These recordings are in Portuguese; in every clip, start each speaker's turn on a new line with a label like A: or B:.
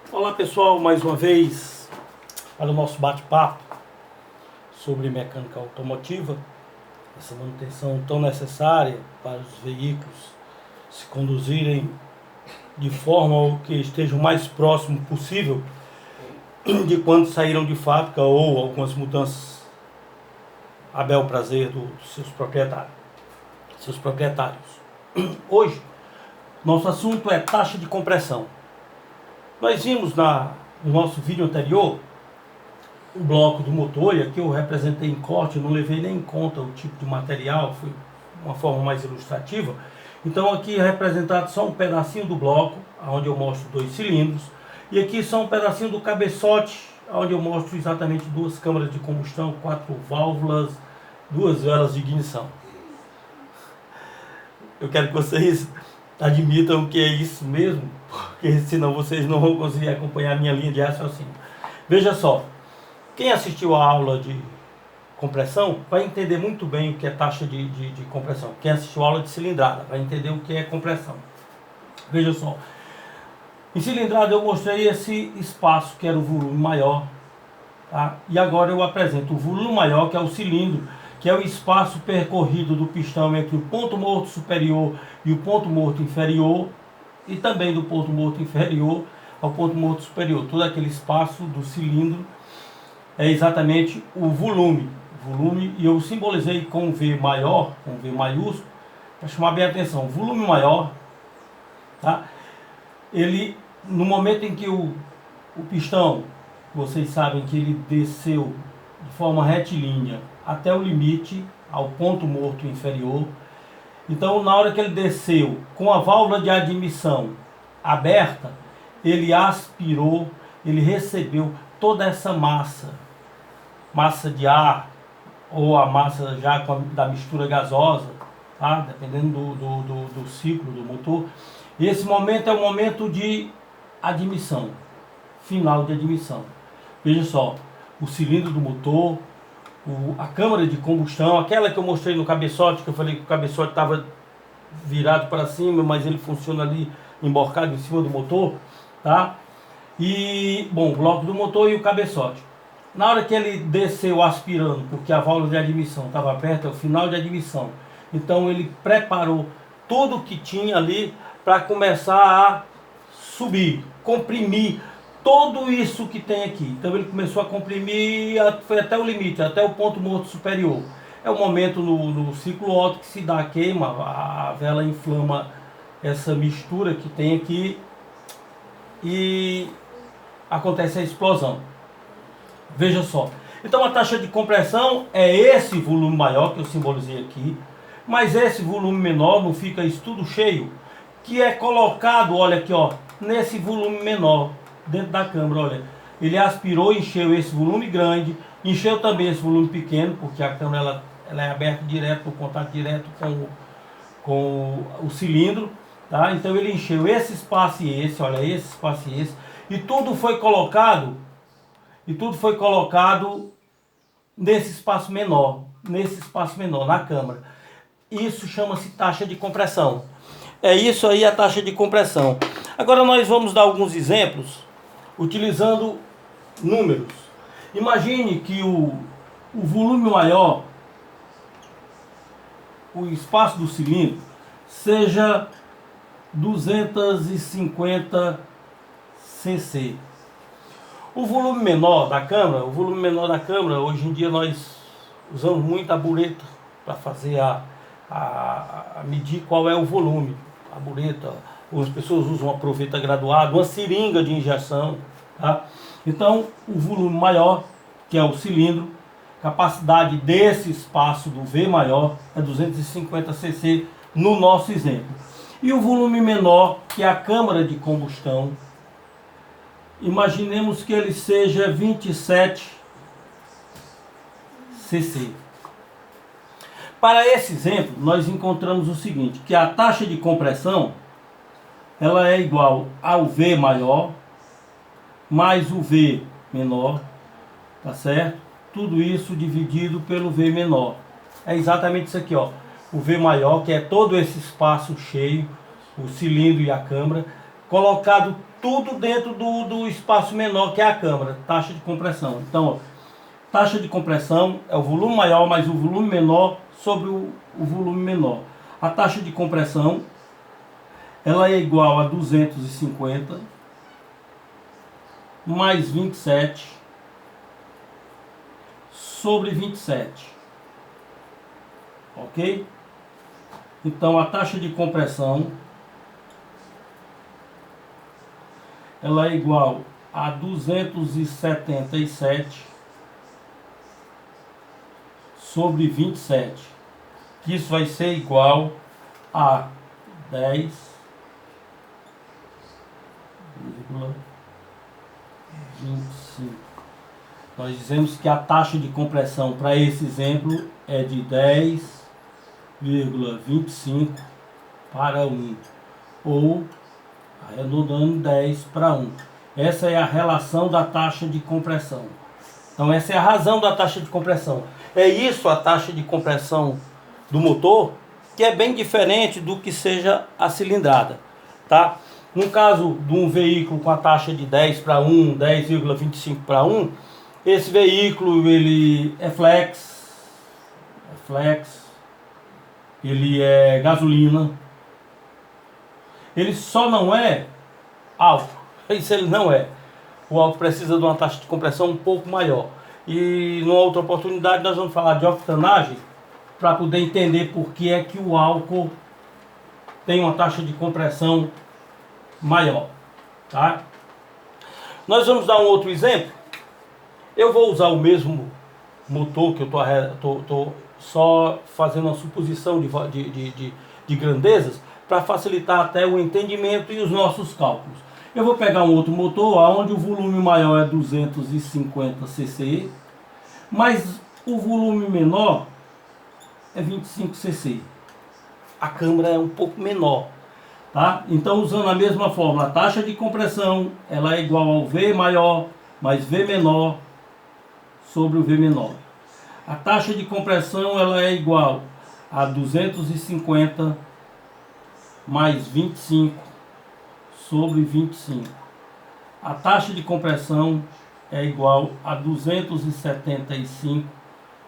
A: Olá pessoal, mais uma vez para o nosso bate-papo sobre mecânica automotiva, essa manutenção tão necessária para os veículos se conduzirem de forma que estejam o mais próximo possível de quando saíram de fábrica ou algumas mudanças a bel prazer dos seus proprietários. Hoje, nosso assunto é taxa de compressão. Nós vimos no nosso vídeo anterior o bloco do motor, e aqui eu representei em corte, não levei nem em conta o tipo de material, foi uma forma mais ilustrativa. Então aqui é representado só um pedacinho do bloco, onde eu mostro 2 cilindros, e aqui só um pedacinho do cabeçote, onde eu mostro exatamente 2 câmaras de combustão, 4 válvulas, 2 velas de ignição. Eu quero que vocês admitam que é isso mesmo, porque senão vocês não vão conseguir acompanhar a minha linha de raciocínio. Veja só, quem assistiu a aula de compressão vai entender muito bem o que é taxa de compressão. Quem assistiu a aula de cilindrada vai entender o que é compressão. Veja só, em cilindrada eu mostrei esse espaço que era o volume maior, tá? E agora eu apresento o volume maior, que é o cilindro, que é o espaço percorrido do pistão entre o ponto morto superior e o ponto morto inferior, e também do ponto morto inferior ao ponto morto superior. Todo aquele espaço do cilindro é exatamente o volume. E eu simbolizei com V maior, com V maiúsculo, para chamar bem a atenção. O volume maior, tá? Ele, no momento em que o pistão, vocês sabem que ele desceu de forma retilínea até o limite, ao ponto morto inferior. Então, na hora que ele desceu com a válvula de admissão aberta, ele aspirou, ele recebeu toda essa massa de ar, ou a massa já da mistura gasosa, tá? Dependendo do ciclo do motor. E esse momento é o momento de admissão, final de admissão. Veja só, o cilindro do motor, a câmara de combustão, aquela que eu mostrei no cabeçote, que eu falei que o cabeçote estava virado para cima, mas ele funciona ali emborcado em cima do motor, tá? E, bom, o bloco do motor e o cabeçote. Na hora que ele desceu aspirando, porque a válvula de admissão estava aberta, é o final de admissão. Então ele preparou tudo que tinha ali para começar a subir, comprimir tudo isso que tem aqui. Então ele começou a comprimir, foi até o limite, até o ponto morto superior. É o momento no ciclo Otto que se dá a queima, a vela inflama essa mistura que tem aqui e acontece a explosão. Veja só. Então a taxa de compressão é esse volume maior que eu simbolizei aqui, mas esse volume menor não fica isso tudo cheio, que é colocado, olha aqui, ó, nesse volume menor dentro da câmara, olha. Ele aspirou, encheu esse volume grande, encheu também esse volume pequeno, porque a câmara ela é aberta direto, por contato direto com o cilindro, tá? Então ele encheu esse espaço e esse, olha, esse espaço e esse, e tudo foi colocado nesse espaço menor, na câmara. Isso chama-se taxa de compressão. É isso aí a taxa de compressão. Agora nós vamos dar alguns exemplos utilizando números. Imagine que o volume maior, o espaço do cilindro, seja 250 cc. O volume menor da câmara, hoje em dia nós usamos muito a bureta para fazer a medir qual é o volume. A bureta, as pessoas usam uma proveta graduada, uma seringa de injeção, tá? Então, o volume maior, que é o cilindro, capacidade desse espaço do V maior é 250 cc no nosso exemplo. E o volume menor, que é a câmara de combustão, imaginemos que ele seja 27 cc. Para esse exemplo, nós encontramos o seguinte, que a taxa de compressão ela é igual ao V maior mais o V menor, tá certo? Tudo isso dividido pelo V menor. É exatamente isso aqui, ó. O V maior, que é todo esse espaço cheio, o cilindro e a câmara, colocado tudo dentro do espaço menor que é a câmara, taxa de compressão. Então, ó, taxa de compressão é o volume maior mais o volume menor sobre o volume menor. A taxa de compressão ela é igual a 250 mais 27 sobre 27. Ok? Então a taxa de compressão ela é igual a 277 sobre 27, que isso vai ser igual a 10,25. Nós dizemos que a taxa de compressão para esse exemplo é de 10,25 para 1, ou arredondando 10 para 1. Essa é a relação da taxa de compressão. Então essa é a razão da taxa de compressão. É isso a taxa de compressão do motor, que é bem diferente do que seja a cilindrada, tá? No caso de um veículo com a taxa de 10 para 1, 10,25 para 1, esse veículo ele é flex, ele é gasolina, ele só não é álcool, isso ele não é. O álcool precisa de uma taxa de compressão um pouco maior. E numa outra oportunidade nós vamos falar de octanagem, para poder entender por que é que o álcool tem uma taxa de compressão maior, tá? Nós vamos dar um outro exemplo. Eu vou usar o mesmo motor, que eu tô só fazendo uma suposição de grandezas, para facilitar até o entendimento e os nossos cálculos. Eu vou pegar um outro motor, onde o volume maior é 250 cc, mas o volume menor é 25 cc. A câmara é um pouco menor, tá? Então, usando a mesma fórmula, a taxa de compressão ela é igual ao V maior mais V menor sobre o V menor. A taxa de compressão ela é igual a 250 mais 25 sobre 25. A taxa de compressão é igual a 275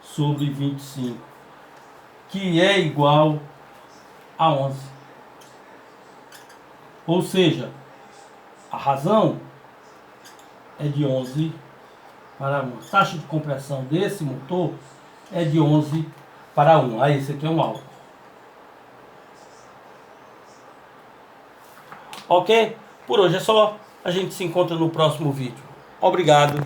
A: sobre 25, que é igual a 11. Ou seja, a razão é de 11 para 1. A taxa de compressão desse motor é de 11 para 1. Aí esse aqui é um álcool. Ok? Por hoje é só. A gente se encontra no próximo vídeo. Obrigado.